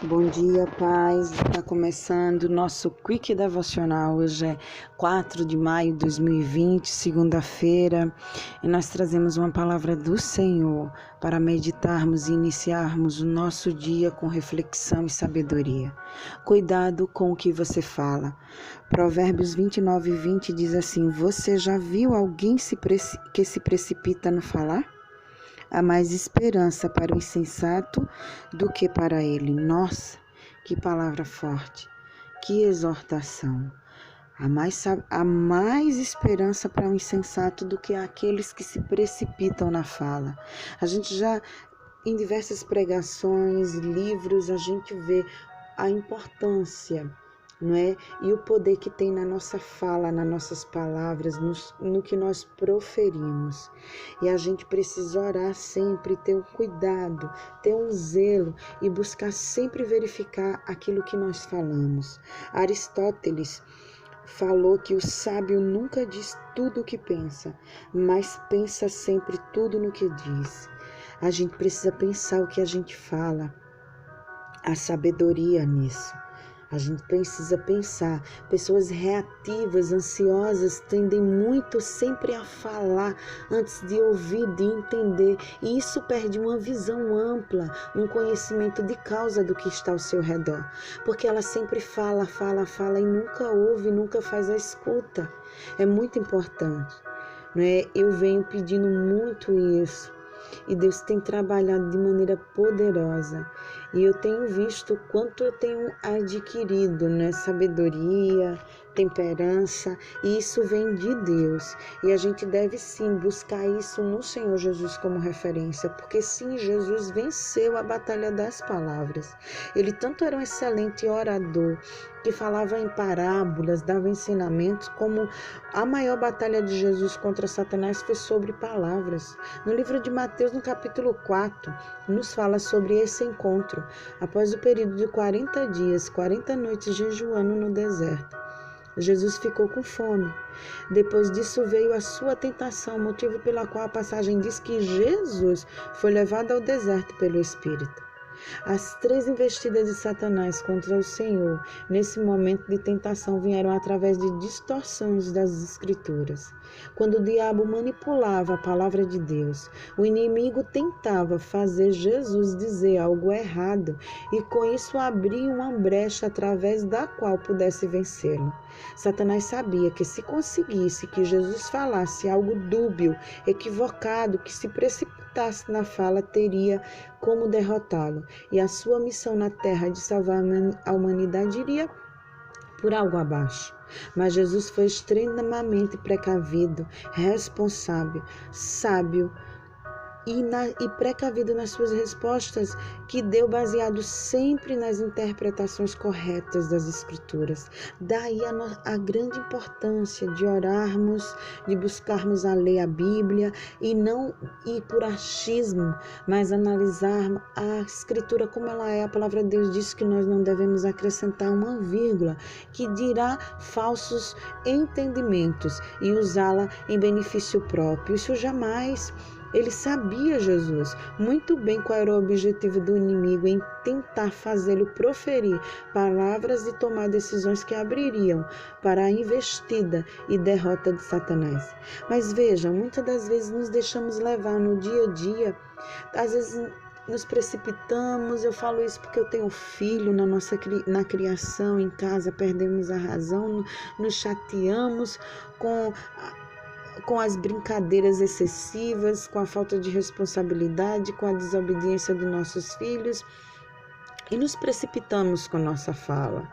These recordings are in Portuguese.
Bom dia, paz. Está começando o nosso Quick Devocional. Hoje é 4 de maio de 2020, segunda-feira, e nós trazemos uma palavra do Senhor para meditarmos e iniciarmos o nosso dia com reflexão e sabedoria. Cuidado com o que você fala. Provérbios 29:20 diz assim: Você já viu alguém que se precipita no falar? Há mais esperança para o insensato do que para ele. Nossa, que palavra forte, que exortação. Há mais esperança para o insensato do que aqueles que se precipitam na fala. A gente já, em diversas pregações, livros, a gente vê a importância, não é? E o poder que tem na nossa fala, nas nossas palavras, no que nós proferimos. E a gente precisa orar sempre, ter um cuidado, ter um zelo e buscar sempre verificar aquilo que nós falamos. Aristóteles falou que o sábio nunca diz tudo o que pensa, mas pensa sempre tudo no que diz. A gente precisa pensar o que a gente fala, a sabedoria nisso. A gente precisa pensar. Pessoas reativas, ansiosas, tendem muito sempre a falar antes de ouvir, de entender. E isso perde uma visão ampla, um conhecimento de causa do que está ao seu redor. Porque ela sempre fala e nunca ouve, nunca faz a escuta. É muito importante, não é? Eu venho pedindo muito isso. E Deus tem trabalhado de maneira poderosa. E eu tenho visto o quanto eu tenho adquirido, né? Sabedoria, temperança, e isso vem de Deus. E a gente deve sim buscar isso no Senhor Jesus como referência, porque sim, Jesus venceu a batalha das palavras. Ele tanto era um excelente orador, que falava em parábolas, dava ensinamentos, como a maior batalha de Jesus contra Satanás foi sobre palavras. No livro de Mateus, no capítulo 4, nos fala sobre esse encontro, após o período de 40 dias, 40 noites jejuando no deserto. Jesus ficou com fome. Depois disso veio a sua tentação, motivo pela qual a passagem diz que Jesus foi levado ao deserto pelo Espírito. As 3 investidas de Satanás contra o Senhor, nesse momento de tentação, vieram através de distorções das Escrituras. Quando o diabo manipulava a palavra de Deus, o inimigo tentava fazer Jesus dizer algo errado e com isso abrir uma brecha através da qual pudesse vencê-lo. Satanás sabia que se conseguisse que Jesus falasse algo dúbio, equivocado, que se precipitasse na fala, teria como derrotá-lo, e a sua missão na terra de salvar a humanidade iria por algo abaixo. Mas Jesus foi extremamente precavido, responsável, sábio e precavido nas suas respostas, que deu baseado sempre nas interpretações corretas das Escrituras. Daí a grande importância de orarmos, de buscarmos a ler a Bíblia e não ir por achismo, mas analisar a Escritura como ela é. A palavra de Deus diz que nós não devemos acrescentar uma vírgula, que dirá falsos entendimentos e usá-la em benefício próprio. Isso jamais. Ele sabia, Jesus, muito bem qual era o objetivo do inimigo em tentar fazê-lo proferir palavras e tomar decisões que abririam para a investida e derrota de Satanás. Mas vejam, muitas das vezes nos deixamos levar no dia a dia, às vezes nos precipitamos. Eu falo isso porque eu tenho filho na criação, em casa, perdemos a razão, nos chateamos com as brincadeiras excessivas, com a falta de responsabilidade, com a desobediência dos nossos filhos, e nos precipitamos com nossa fala,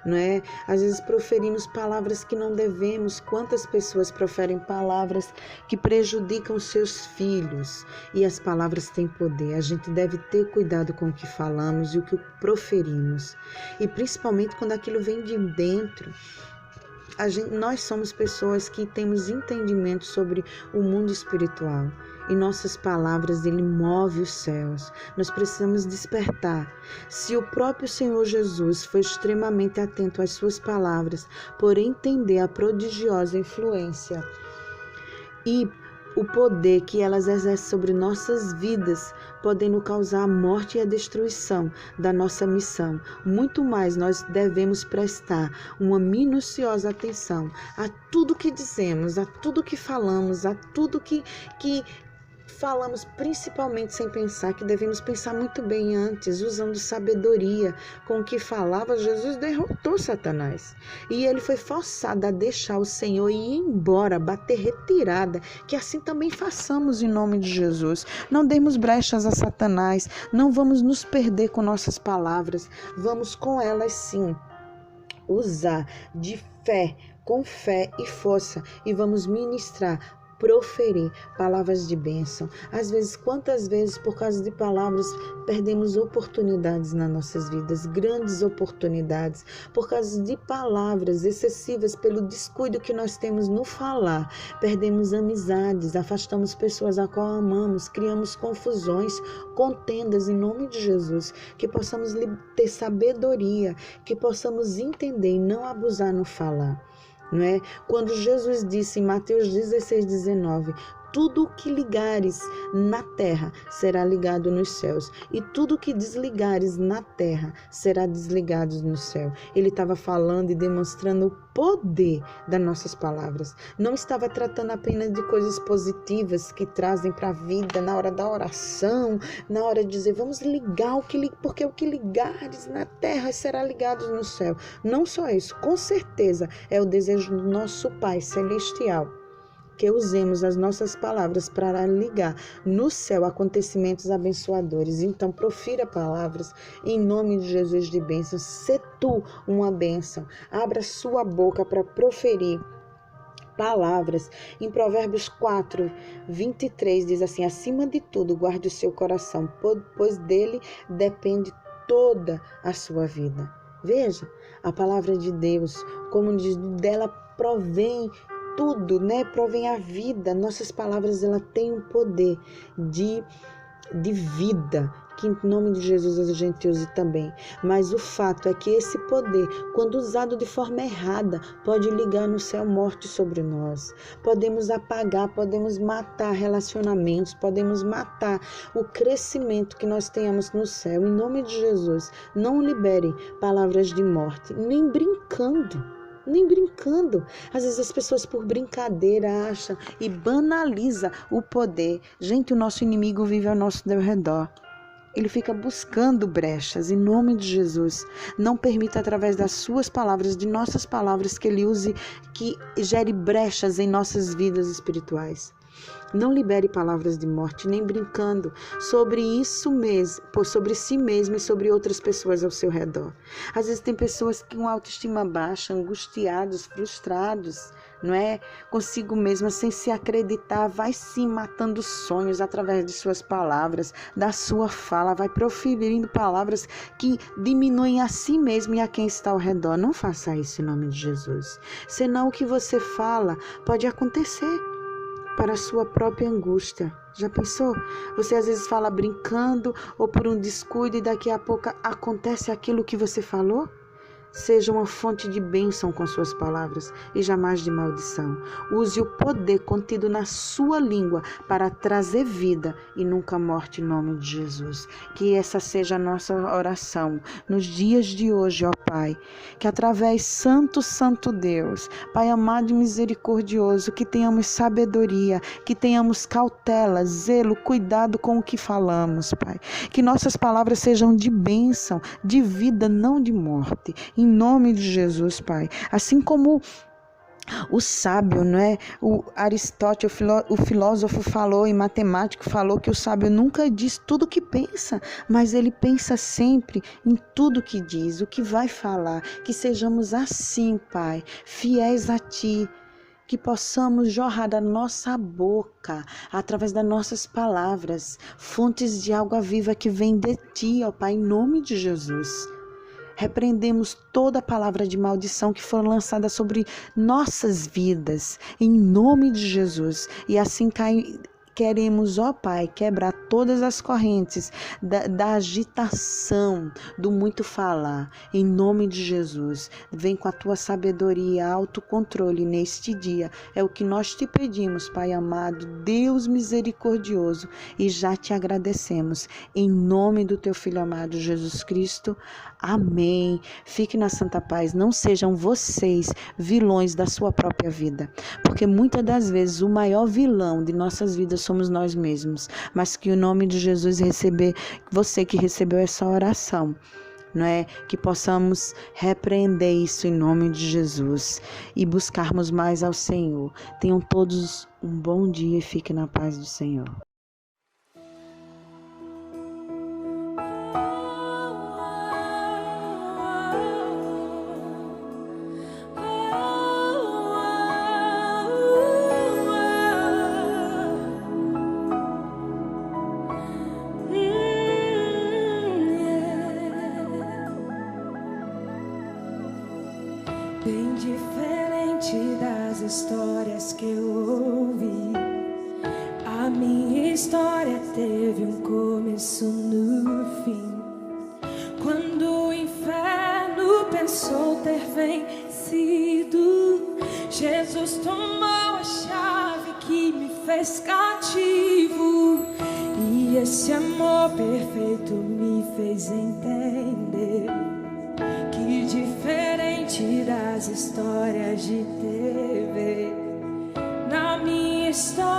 não é? Às vezes proferimos palavras que não devemos. Quantas pessoas proferem palavras que prejudicam seus filhos? E as palavras têm poder. A gente deve ter cuidado com o que falamos e o que proferimos, e principalmente quando aquilo vem de dentro. Nós somos pessoas que temos entendimento sobre o mundo espiritual, e nossas palavras, ele move os céus. Nós precisamos despertar. Se o próprio Senhor Jesus foi extremamente atento às suas palavras, por entender a prodigiosa influência e o poder que elas exercem sobre nossas vidas, podendo causar a morte e a destruição da nossa missão. Muito mais nós devemos prestar uma minuciosa atenção a tudo que dizemos, a tudo que falamos, a tudo que falamos, principalmente sem pensar, que devemos pensar muito bem antes, usando sabedoria. Com o que falava, Jesus derrotou Satanás. E ele foi forçado a deixar o Senhor e ir embora, bater retirada, que assim também façamos em nome de Jesus. Não demos brechas a Satanás, não vamos nos perder com nossas palavras, vamos com elas sim usar de fé, com fé e força, e vamos ministrar, proferir palavras de bênção. Às vezes, quantas vezes, por causa de palavras, perdemos oportunidades nas nossas vidas, grandes oportunidades, por causa de palavras excessivas, pelo descuido que nós temos no falar. Perdemos amizades, afastamos pessoas a qual amamos, criamos confusões, contendas em nome de Jesus. Que possamos ter sabedoria, que possamos entender e não abusar no falar. Não é? Quando Jesus disse em Mateus 16:19, tudo o que ligares na terra será ligado nos céus, e tudo o que desligares na terra será desligado no céu. Ele estava falando e demonstrando o poder das nossas palavras. Não estava tratando apenas de coisas positivas que trazem para a vida na hora da oração, na hora de dizer, vamos ligar porque o que ligares na terra será ligado no céu. Não só isso, com certeza é o desejo do nosso Pai Celestial, que usemos as nossas palavras para ligar no céu acontecimentos abençoadores. Então, profira palavras em nome de Jesus de bênção. Sê tu uma bênção. Abra sua boca para proferir palavras. Em Provérbios 4:23 diz assim, acima de tudo, guarde o seu coração, pois dele depende toda a sua vida. Veja, a palavra de Deus, como diz, dela provém tudo, né? Provém a vida. Nossas palavras, ela tem um poder de vida, que em nome de Jesus a gente use também. Mas o fato é que esse poder, quando usado de forma errada, pode ligar no céu morte sobre nós. Podemos apagar, podemos matar relacionamentos, podemos matar o crescimento que nós tenhamos no céu. Em nome de Jesus, não libere palavras de morte, nem brincando. Às vezes as pessoas por brincadeira acham e banaliza o poder. Gente, o nosso inimigo vive ao nosso redor. Ele fica buscando brechas. Em nome de Jesus, não permita através das suas palavras, de nossas palavras, que ele use, que gere brechas em nossas vidas espirituais. Não libere palavras de morte, nem brincando sobre isso mesmo, sobre si mesmo e sobre outras pessoas ao seu redor. Às vezes tem pessoas que com autoestima baixa, angustiados, frustrados, não é? Consigo mesma, sem se acreditar, vai sim matando sonhos através de suas palavras, da sua fala, vai proferindo palavras que diminuem a si mesmo e a quem está ao redor. Não faça isso em nome de Jesus. Senão o que você fala pode acontecer para a sua própria angústia. Já pensou? Você às vezes fala brincando ou por um descuido e daqui a pouco acontece aquilo que você falou? Seja uma fonte de bênção com suas palavras e jamais de maldição. Use o poder contido na sua língua para trazer vida e nunca morte em nome de Jesus. Que essa seja a nossa oração nos dias de hoje, ó Pai. Que através Santo Deus, Pai amado e misericordioso, que tenhamos sabedoria, que tenhamos cautela, zelo, cuidado com o que falamos, Pai. Que nossas palavras sejam de bênção, de vida, não de morte. Em nome de Jesus, Pai. Assim como o sábio, não é? O Aristóteles, o filósofo falou e matemático falou que o sábio nunca diz tudo o que pensa, mas ele pensa sempre em tudo que diz, o que vai falar. Que sejamos assim, Pai, fiéis a Ti. Que possamos jorrar da nossa boca, através das nossas palavras, fontes de água viva que vem de Ti, ó Pai, em nome de Jesus. Repreendemos toda palavra de maldição que for lançada sobre nossas vidas, em nome de Jesus. E assim queremos, ó Pai, quebrar todas as correntes da agitação, do muito falar. Em nome de Jesus, vem com a tua sabedoria, autocontrole neste dia. É o que nós te pedimos, Pai amado, Deus misericordioso, e já te agradecemos. Em nome do teu Filho amado Jesus Cristo. Amém. Fique na santa paz. Não sejam vocês vilões da sua própria vida, porque muitas das vezes o maior vilão de nossas vidas somos nós mesmos. Mas que o nome de Jesus você que recebeu essa oração, não é? Que possamos repreender isso em nome de Jesus e buscarmos mais ao Senhor. Tenham todos um bom dia e fiquem na paz do Senhor. Bem diferente das histórias que eu ouvi, a minha história teve um começo no fim. Quando o inferno pensou ter vencido, Jesus tomou a chave que me fez cativo, e esse amor perfeito me fez entender que diferente das histórias de TV, na minha história